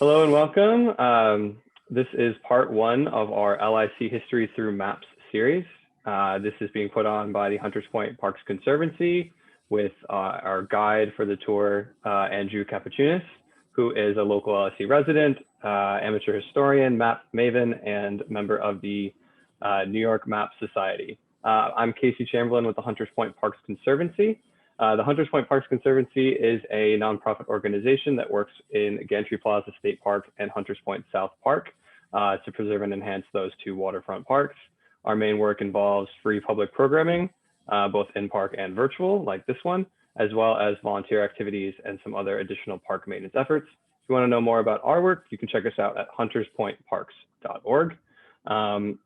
Hello and welcome. This is part one of our LIC History Through Maps series. This is being put on by the Hunters Point Parks Conservancy with our guide for the tour, Andrew Capuchinas, who is a local LIC resident, amateur historian, map maven, and member of the New York Map Society. I'm Casey Chamberlain with the Hunters Point Parks Conservancy. The Hunters Point Parks Conservancy is a nonprofit organization that works in Gantry Plaza State Park and Hunters Point South Park to preserve and enhance those two waterfront parks. Our main work involves free public programming, both in park and virtual, like this one, as well as volunteer activities and some other additional park maintenance efforts. If you want to know more about our work, you can check us out at hunterspointparks.org. And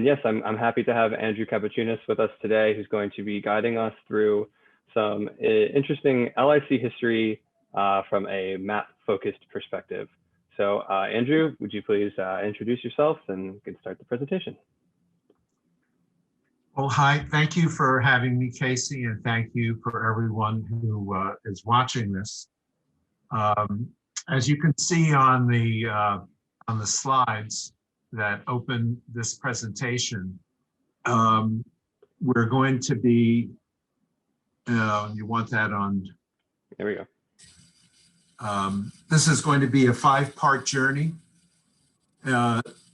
yes, I'm happy to have Andrew Capuchinas with us today, who's going to be guiding us through some interesting LIC history from a map-focused perspective. So Andrew, would you please introduce yourself and we can start the presentation. Well, hi, thank you for having me, Casey, and thank you for everyone who is watching this. As you can see on the slides that open this presentation, we're going to be you want that on? There we go. This is going to be a 5-part journey.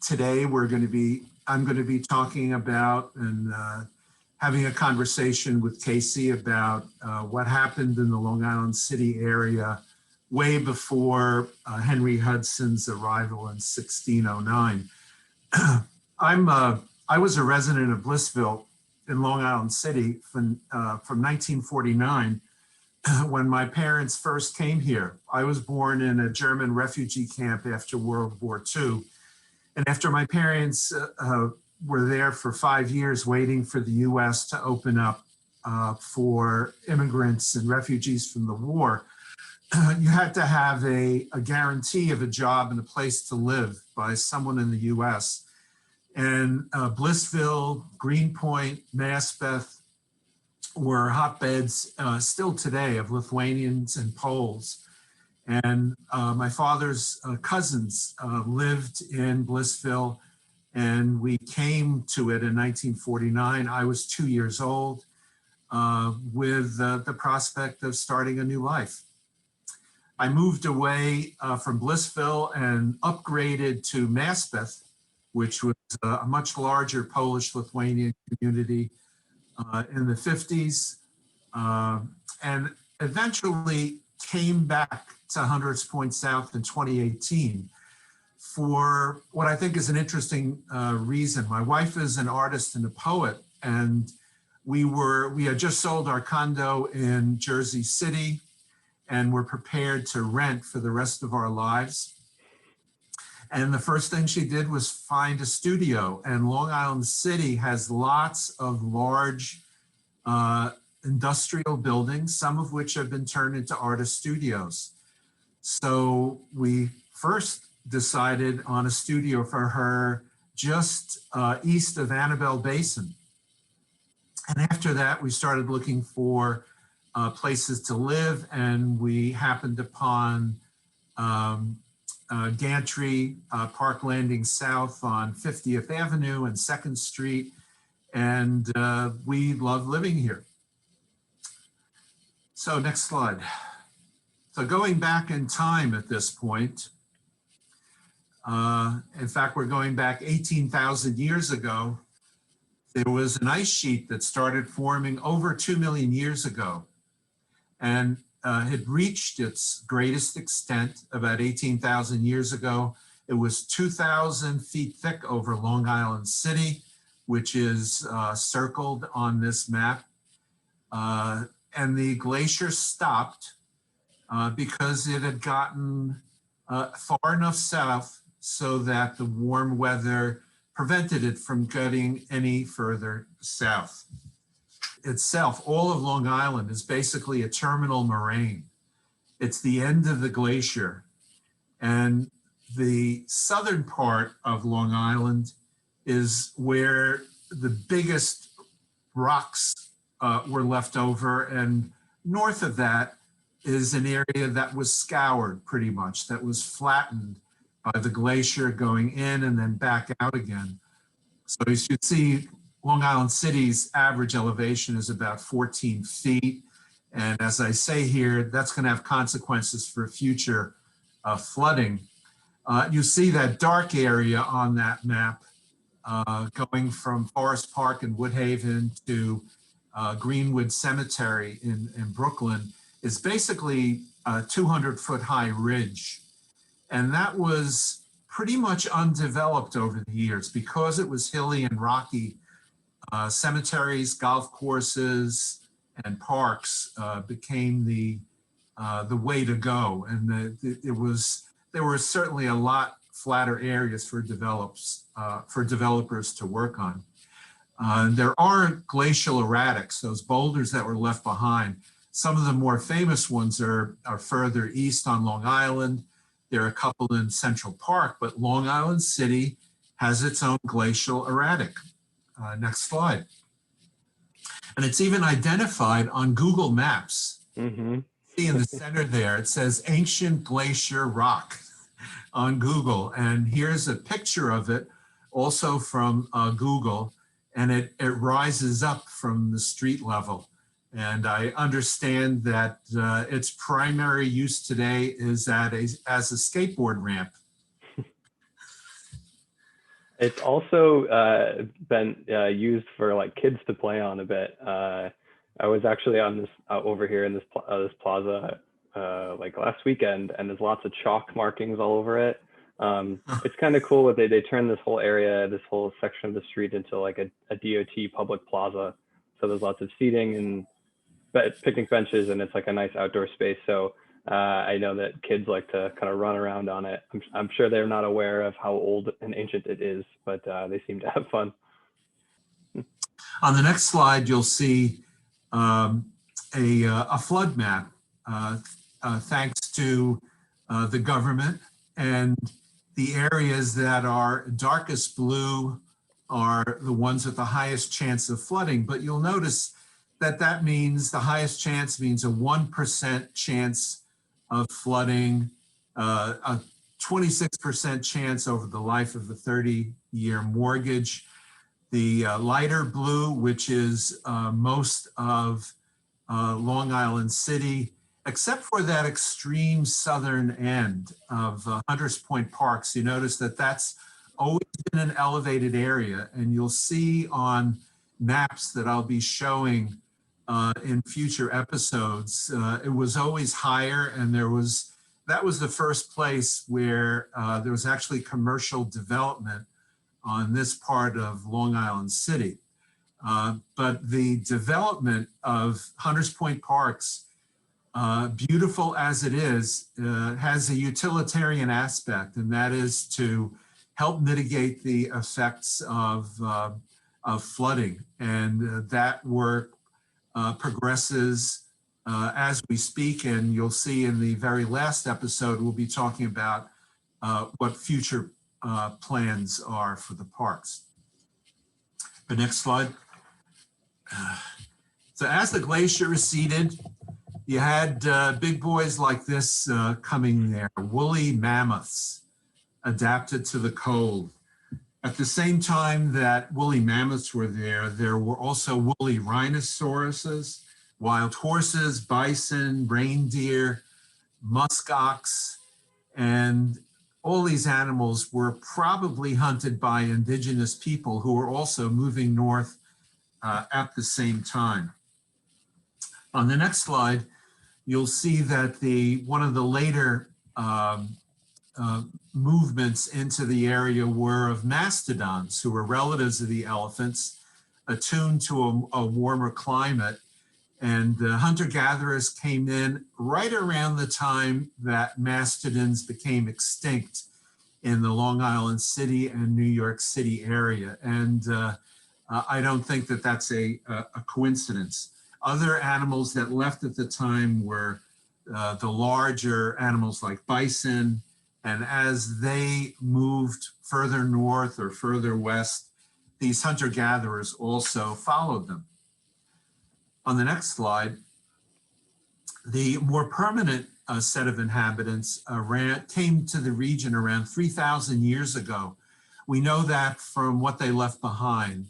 Today I'm going to be talking about and having a conversation with Casey about what happened in the Long Island City area way before Henry Hudson's arrival in 1609. I was a resident of Blissville in Long Island City from 1949 when my parents first came here. I was born in a German refugee camp after World War II. And after my parents were there for 5 years waiting for the US to open up for immigrants and refugees from the war, you had to have a guarantee of a job and a place to live by someone in the US. And Blissville, Greenpoint, Maspeth were hotbeds still today of Lithuanians and Poles. And my father's cousins lived in Blissville, and we came to it in 1949. I was 2 years old with the prospect of starting a new life. I moved away from Blissville and upgraded to Maspeth, which was a much larger Polish-Lithuanian community in the 50s, and eventually came back to Hunters Point South in 2018 for what I think is an interesting reason. My wife is an artist and a poet, and we had just sold our condo in Jersey City and were prepared to rent for the rest of our lives. And the first thing she did was find a studio. And Long Island City has lots of large industrial buildings, some of which have been turned into artist studios. So we first decided on a studio for her just east of Annabelle Basin. And after that, we started looking for places to live, and we happened upon Gantry, Park Landing South on 50th Avenue and 2nd Street, and we love living here. So next slide. So going back in time at this point, in fact, we're going back 18,000 years ago, there was an ice sheet that started forming over 2 million years ago, and had reached its greatest extent about 18,000 years ago. It was 2,000 feet thick over Long Island City, which is circled on this map. And the glacier stopped because it had gotten far enough south so that the warm weather prevented it from getting any further south. Itself, all of Long Island is basically a terminal moraine. It's the end of the glacier. And the southern part of Long Island is where the biggest rocks were left over. And north of that is an area that was scoured pretty much, that was flattened by the glacier going in and then back out again. So as you see, Long Island City's average elevation is about 14 feet. And as I say here, that's going to have consequences for future flooding. You see that dark area on that map going from Forest Park in Woodhaven to Greenwood Cemetery in Brooklyn is basically a 200-foot high ridge. And that was pretty much undeveloped over the years because it was hilly and rocky. Cemeteries, golf courses, and parks became the way to go. And there were certainly a lot flatter areas for developers to work on. There are glacial erratics, those boulders that were left behind. Some of the more famous ones are further east on Long Island. There are a couple in Central Park, but Long Island City has its own glacial erratic. Next slide. And it's even identified on Google Maps. Mm-hmm. See in the center there, it says ancient glacier rock on Google. And here's a picture of it also from Google. And it rises up from the street level. And I understand that its primary use today is as a skateboard ramp. It's also been used for like kids to play on a bit. I was actually on this over here in this plaza like last weekend, and there's lots of chalk markings all over it. It's kind of cool that they turned this whole area, this whole section of the street into like a DOT public plaza. So there's lots of seating and picnic benches, and it's like a nice outdoor space. So I know that kids like to kind of run around on it. I'm sure they're not aware of how old and ancient it is, but they seem to have fun. On the next slide, you'll see a flood map thanks to the government, and the areas that are darkest blue are the ones with the highest chance of flooding. But you'll notice that means the highest chance means a 1% chance of flooding, a 26% chance over the life of the 30-year mortgage. The lighter blue, which is most of Long Island City, except for that extreme southern end of Hunters Point Parks, you notice that that's always been an elevated area. And you'll see on maps that I'll be showing in future episodes, it was always higher, and that was the first place where there was actually commercial development on this part of Long Island City. But the development of Hunters Point Parks, beautiful as it is, has a utilitarian aspect, and that is to help mitigate the effects of flooding. And that work progresses as we speak, and you'll see in the very last episode, we'll be talking about what future plans are for the parks. The next slide. So as the glacier receded, you had big boys like this coming there, woolly mammoths adapted to the cold. At the same time that woolly mammoths were there were also woolly rhinoceroses, wild horses, bison, reindeer, muskox, and all these animals were probably hunted by indigenous people who were also moving north at the same time. On the next slide, you'll see that one of the later movements into the area were of mastodons, who were relatives of the elephants, attuned to a warmer climate. And hunter-gatherers came in right around the time that mastodons became extinct in the Long Island City and New York City area. And I don't think that that's a coincidence. Other animals that left at the time were the larger animals like bison. And as they moved further north or further west, these hunter-gatherers also followed them. On the next slide, The more permanent set of inhabitants came to the region around 3,000 years ago. We know that from what they left behind,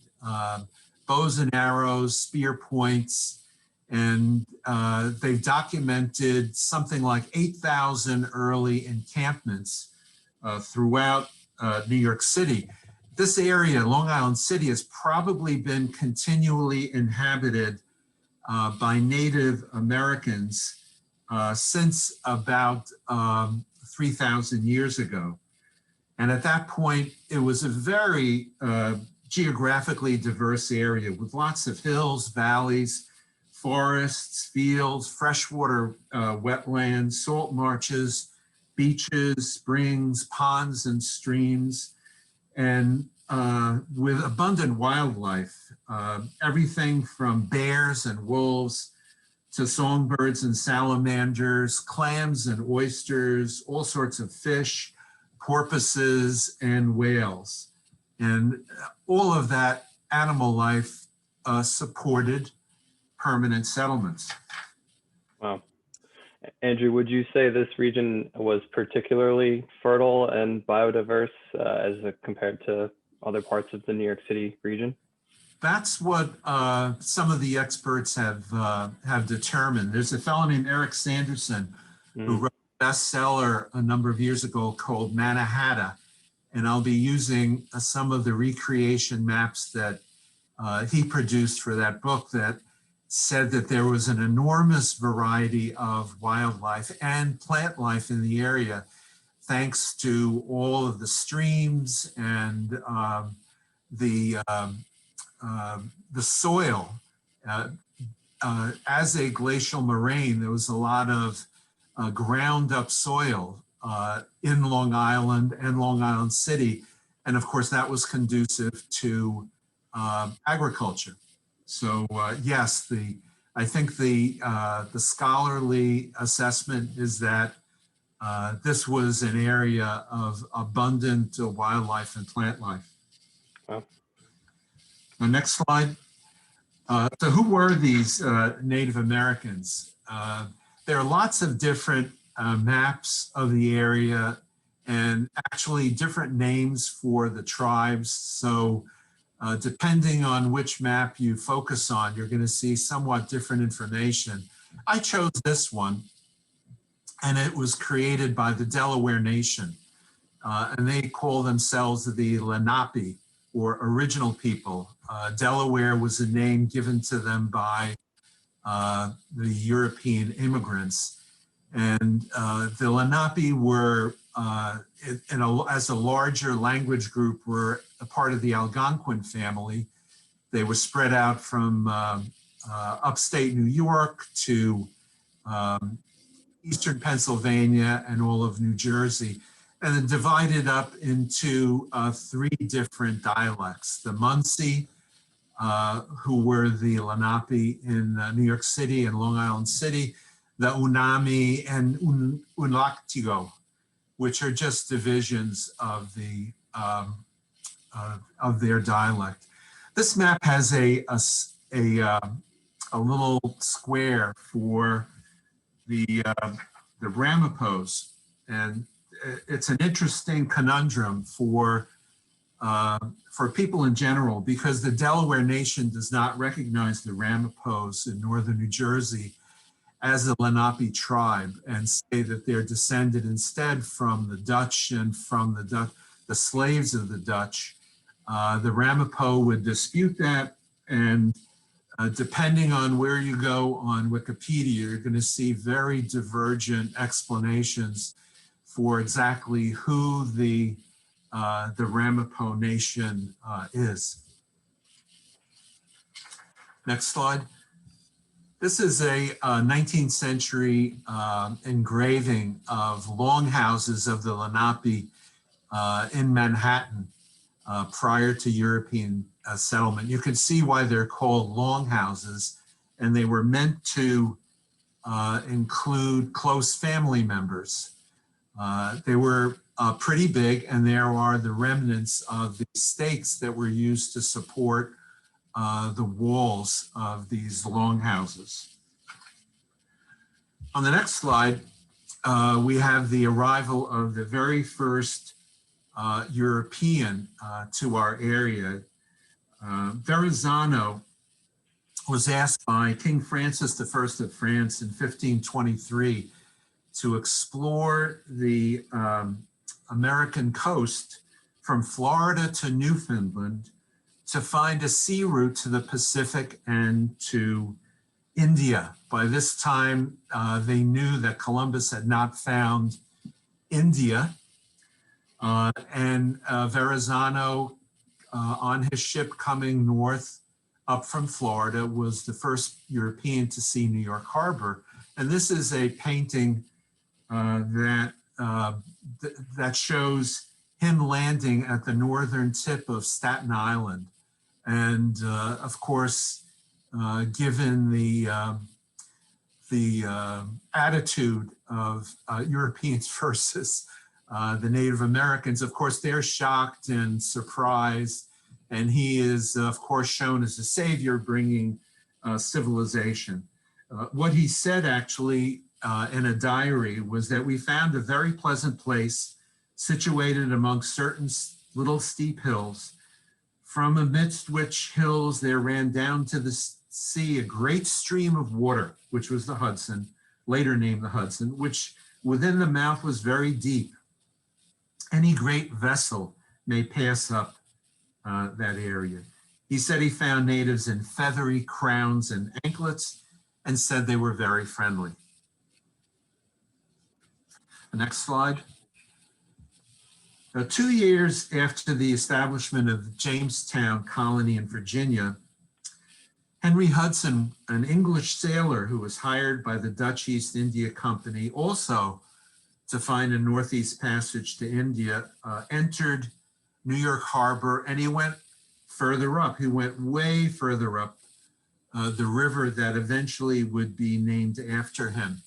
bows and arrows, spear points, and they've documented something like 8,000 early encampments throughout New York City. This area, Long Island City, has probably been continually inhabited by Native Americans since about 3,000 years ago. And at that point, it was a very geographically diverse area with lots of hills, valleys, forests, fields, freshwater wetlands, salt marshes, beaches, springs, ponds, and streams, and with abundant wildlife, everything from bears and wolves to songbirds and salamanders, clams and oysters, all sorts of fish, porpoises, and whales. And all of that animal life supported permanent settlements. Wow. Andrew, would you say this region was particularly fertile and biodiverse as compared to other parts of the New York City region? That's what some of the experts have determined. There's a fellow named Eric Sanderson who wrote a bestseller a number of years ago called Mannahatta, and I'll be using some of the recreation maps that he produced for that book that said that there was an enormous variety of wildlife and plant life in the area, thanks to all of the streams and the soil. As a glacial moraine, there was a lot of ground up soil in Long Island and Long Island City. And of course, that was conducive to agriculture. So yes, I think the scholarly assessment is that this was an area of abundant wildlife and plant life. Wow. Next slide. So who were these Native Americans? There are lots of different maps of the area and actually different names for the tribes. So depending on which map you focus on, you're going to see somewhat different information. I chose this one, and it was created by the Delaware Nation. And they call themselves the Lenape, or original people. Delaware was a name given to them by the European immigrants. And the Lenape were, as a larger language group, were a part of the Algonquin family. They were spread out from upstate New York to eastern Pennsylvania and all of New Jersey, and then divided up into three different dialects. The Munsee, who were the Lenape in New York City and Long Island City, the Unami and Unlaktigo, which are just divisions of their dialect. This map has a little square for the Ramapos, and it's an interesting conundrum for people in general, because the Delaware Nation does not recognize the Ramapos in northern New Jersey as a Lenape tribe and say that they're descended instead from the Dutch and from the slaves of the Dutch. The Ramapo would dispute that, and depending on where you go on Wikipedia, you're going to see very divergent explanations for exactly who the Ramapo Nation is. Next slide. This is a 19th century engraving of longhouses of the Lenape in Manhattan prior to European settlement. You can see why they're called longhouses, and they were meant to include close family members. They were pretty big, and there are the remnants of the stakes that were used to support the walls of these longhouses. On the next slide, we have the arrival of the very first European to our area. Verrazzano was asked by King Francis I of France in 1523 to explore the American coast from Florida to Newfoundland to find a sea route to the Pacific and to India. By this time, they knew that Columbus had not found India, and Verrazzano, on his ship coming north up from Florida, was the first European to see New York Harbor. And this is a painting that shows him landing at the northern tip of Staten Island. And of course, given the attitude of Europeans versus the Native Americans, of course, they're shocked and surprised. And he is, of course, shown as a savior bringing civilization. What he said actually in a diary was that we found a very pleasant place situated amongst certain little steep hills, from amidst which hills there ran down to the sea a great stream of water, which was the Hudson, later named the Hudson, which within the mouth was very deep. Any great vessel may pass up that area. He said he found natives in feathery crowns and anklets and said they were very friendly. The next slide. 2 years after the establishment of Jamestown colony in Virginia, Henry Hudson, an English sailor who was hired by the Dutch East India Company also to find a northeast passage to India, entered New York Harbor, and he went further up. He went way further up the river that eventually would be named after him.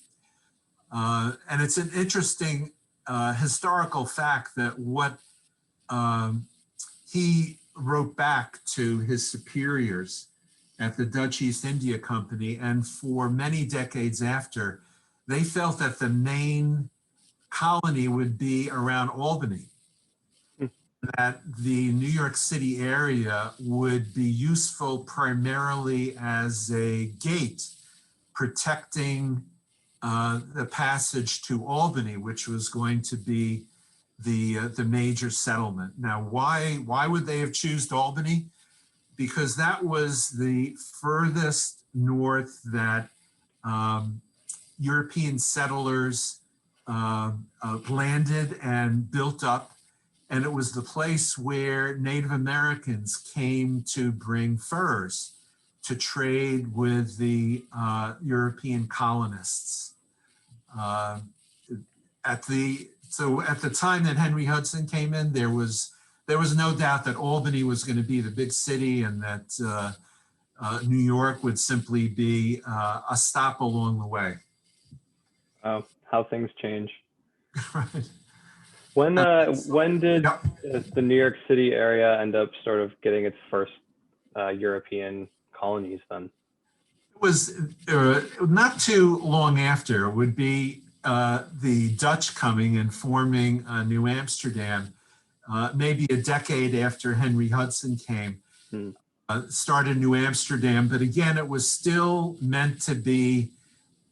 And it's an interesting historical fact that what he wrote back to his superiors at the Dutch East India Company, and for many decades after, they felt that the main colony would be around Albany, that the New York City area would be useful primarily as a gate protecting the passage to Albany, which was going to be the major settlement. Now, why would they have chosen Albany? Because that was the furthest north that European settlers landed and built up. And it was the place where Native Americans came to bring furs to trade with the European colonists. At the time that Henry Hudson came in, there was no doubt that Albany was going to be the big city, and that New York would simply be a stop along the way. How things change. Right. When did the New York City area end up sort of getting its first European colonies then? It was not too long after. It would be the Dutch coming and forming New Amsterdam, maybe a decade after Henry Hudson came, started New Amsterdam. But again, it was still meant to be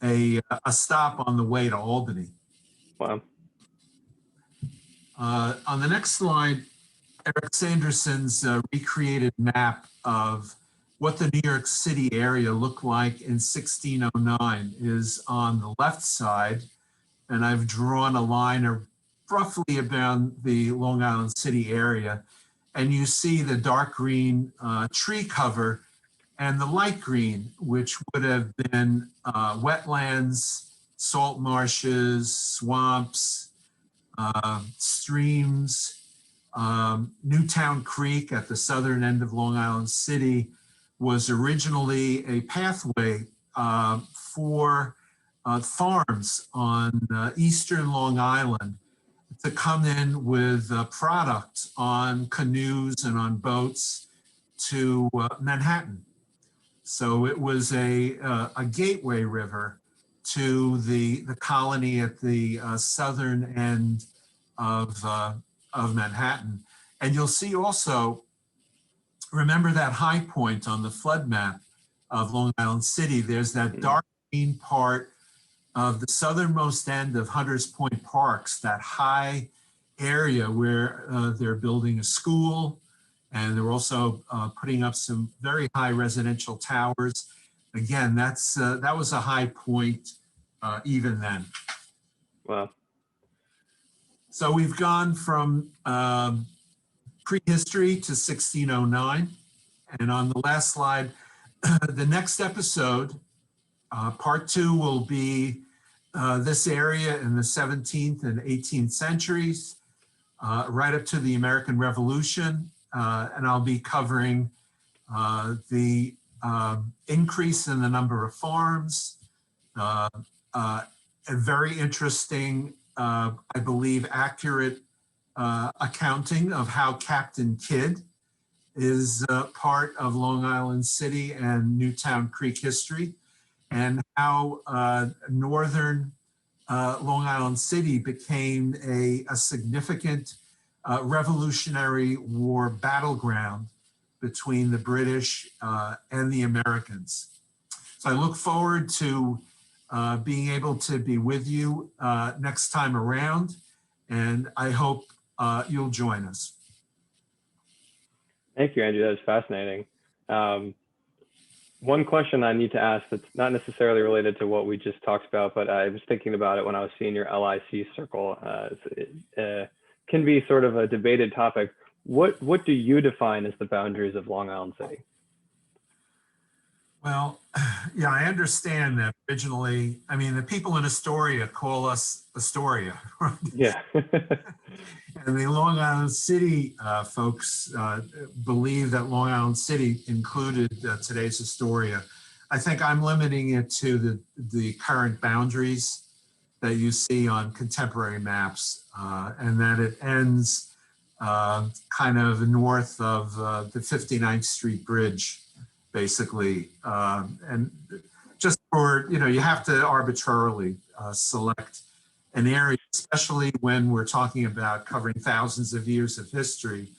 a stop on the way to Albany. Wow. On the next slide, Eric Sanderson's recreated map of what the New York City area looked like in 1609 is on the left side, and I've drawn a line roughly about the Long Island City area, and you see the dark green tree cover and the light green, which would have been wetlands, salt marshes, swamps, streams. Newtown Creek at the southern end of Long Island City was originally a pathway for farms on eastern Long Island to come in with product on canoes and on boats to Manhattan. So it was a gateway river to the colony at the southern end of Manhattan. And you'll see also, remember that high point on the flood map of Long Island City, there's that dark green part of the southernmost end of Hunters Point Parks, that high area where they're building a school, and they're also putting up some very high residential towers. Again, that was a high point even then. Wow. So we've gone from prehistory to 1609. And on the last slide, the next episode, part 2, will be this area in the 17th and 18th centuries, right up to the American Revolution. And I'll be covering the increase in the number of farms, a very interesting, I believe, accurate accounting of how Captain Kidd is part of Long Island City and Newtown Creek history, and how northern Long Island City became a significant Revolutionary War battleground between the British and the Americans. So I look forward to being able to be with you next time around, and I hope you'll join us. Thank you, Andrew. That was fascinating. One question I need to ask that's not necessarily related to what we just talked about, but I was thinking about it when I was seeing your LIC circle. It can be sort of a debated topic. What do you define as the boundaries of Long Island City? Well, yeah, I understand that originally, I mean, the people in Astoria call us Astoria, right? Yeah. And the Long Island City folks believe that Long Island City included today's Astoria. I think I'm limiting it to the current boundaries that you see on contemporary maps, and that it ends kind of north of the 59th Street Bridge, basically. And just for, you have to arbitrarily select an area, especially when we're talking about covering thousands of years of history.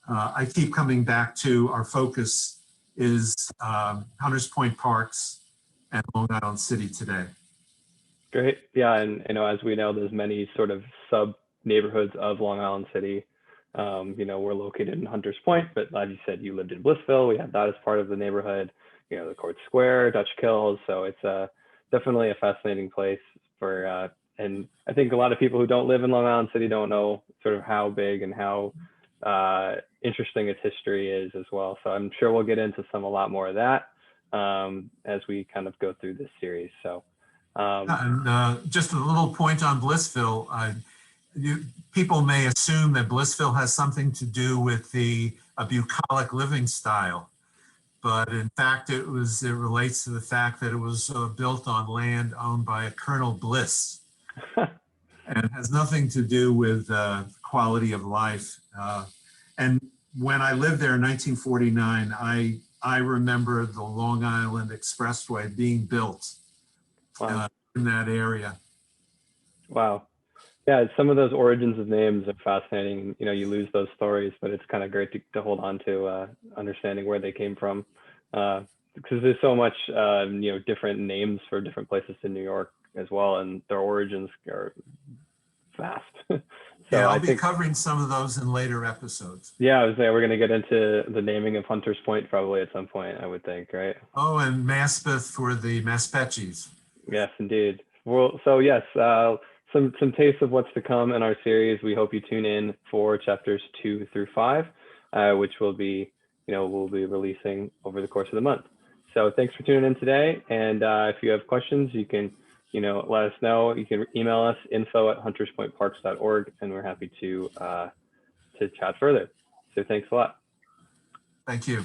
I keep coming back to our focus is Hunters Point Parks and Long Island City today. Great. Yeah. And, as we know, there's many sort of sub neighborhoods of Long Island City. We're located in Hunters Point, but as you said, you lived in Blissville. We have that as part of the neighborhood, the Court Square, Dutch Kills. So it's definitely a fascinating place for, and I think a lot of people who don't live in Long Island City don't know sort of how big and how interesting its history is as well. So I'm sure we'll get into a lot more of that as we kind of go through this series. So just a little point on Blissville. People may assume that Blissville has something to do with a bucolic living style, but in fact, it relates to the fact that it was built on land owned by a Colonel Bliss, and has nothing to do with quality of life. And when I lived there in 1949, I remember the Long Island Expressway being built in that area. Wow. Yeah, some of those origins of names are fascinating. You lose those stories, but it's kind of great to hold on to understanding where they came from, because there's so much, different names for different places in New York as well, and their origins are vast. So I'll be covering some of those in later episodes. Yeah, I was there. We're going to get into the naming of Hunters Point probably at some point, I would think, right? Oh, and Maspeth for the Maspetchis. Yes, indeed. Well, so yes, some taste of what's to come in our series. We hope you tune in for chapters 2 through 5, which we'll be releasing over the course of the month. So thanks for tuning in today. And if you have questions, you can, let us know. You can email us info@hunterspointparks.org, and we're happy to chat further. So thanks a lot. Thank you.